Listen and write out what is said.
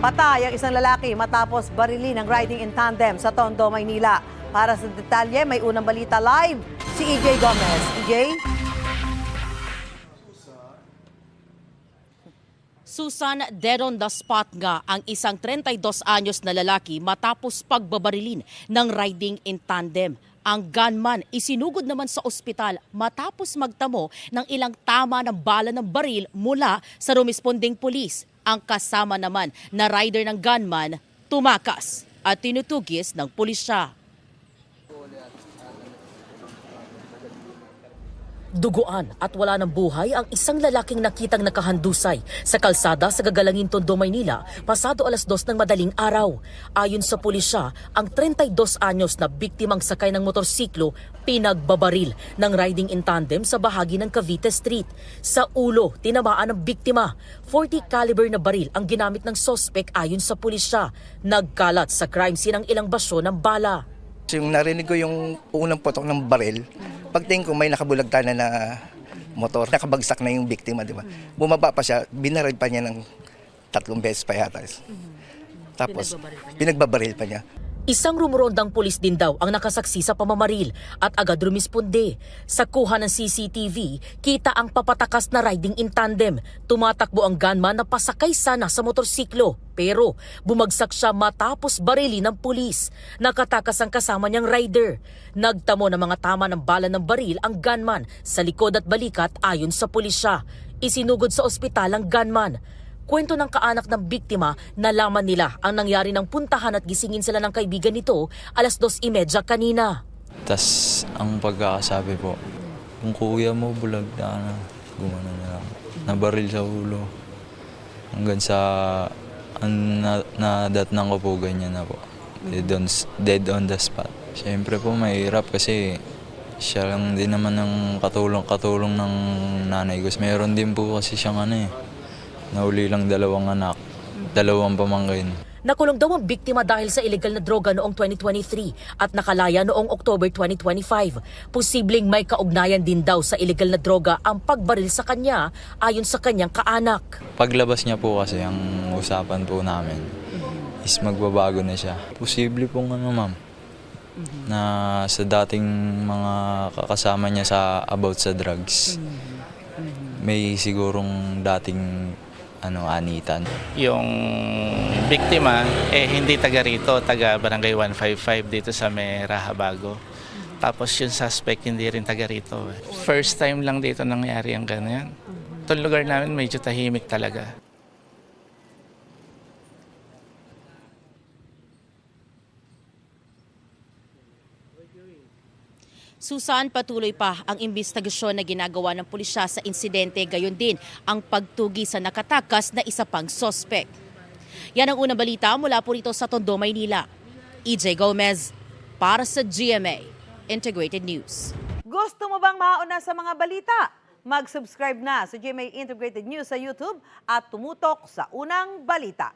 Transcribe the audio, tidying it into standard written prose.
Patay ang isang lalaki matapos barilin ng riding in tandem sa Tondo, Maynila. Para sa detalye, may unang balita live si EJ Gomez. EJ? Susan, dead on the spot nga ang isang 32 anyos na lalaki matapos pagbabarilin ng riding in tandem. Ang gunman isinugod naman sa ospital matapos magtamo ng ilang tama ng bala ng baril mula sa rumisponding pulis. Ang kasama naman na rider ng gunman tumakas at tinutugis ng pulisya. Duguan at wala ng buhay ang isang lalaking nakitang nakahandusay sa kalsada sa Gagalangin, Tondo, Maynila pasado alas 2 ng madaling araw. Ayon sa pulisya, ang 32 anyos na biktimang sakay ng motorsiklo pinagbabaril ng riding in tandem sa bahagi ng Cavite Street. Sa ulo, tinamaan ng biktima. 40 caliber na baril ang ginamit ng sospek ayon sa pulisya. Nagkalat sa crime scene ang ilang basyo ng bala. Yung narinig ko yung unang putok ng baril, pagtingin ko may nakabulagtana na motor, nakabagsak na yung biktima, di ba? Bumaba pa siya, binaril pa niya ng 3 beses pa yata. Tapos, pinagbabaril pa niya. Isang rumorondang pulis din daw ang nakasaksi sa pamamaril at agad rumisponde. Sa kuha ng CCTV, kita ang papatakas na riding in tandem. Tumatakbo ang gunman na pasakay sana sa motorsiklo. Pero bumagsak siya matapos barili ng pulis. Nakatakas ang kasama niyang rider. Nagtamo ng mga tama ng bala ng baril ang gunman sa likod at balikat ayon sa pulisya. Isinugod sa ospital ang gunman. Kwento ng kaanak ng biktima, nalaman nila ang nangyari ng puntahan at gisingin sila ng kaibigan nito alas 2:30 kanina. Tas ang pagkakasabi po, kung kuya mo bulag na gumana na lang, nabaril sa ulo. Hanggang sa nadatnang ko po ganyan na po, dead on the spot. Siyempre po mahirap kasi siya lang din naman ang katulong ng nanay ko. Meron din po kasi siyang nahuli lang 2 anak, 2 pamangkin. Nakulong daw ang biktima dahil sa illegal na droga noong 2023 at nakalaya noong October 2025. Posibleng may kaugnayan din daw sa illegal na droga ang pagbaril sa kanya ayon sa kanyang kaanak. Paglabas niya po kasi ang usapan po namin is magbabago na siya. Posible pong ma'am, na sa dating mga kakasama niya about sa drugs, may sigurong dating anitan. Yung biktima hindi taga rito, taga Barangay 155 dito sa may Rahabago. Tapos yung suspect hindi rin taga rito. First time lang dito nangyari ang ganyan. Itong lugar namin medyo tahimik talaga. Susan, patuloy pa ang imbestigasyon na ginagawa ng pulisya sa insidente, gayon din ang pagtugi sa nakatakas na isa pang sospek. Yan ang unang balita mula po rito sa Tondo, Maynila. EJ Gomez para sa GMA Integrated News. Gusto mo bang mauna sa mga balita? Mag-subscribe na sa GMA Integrated News sa YouTube at tumutok sa unang balita.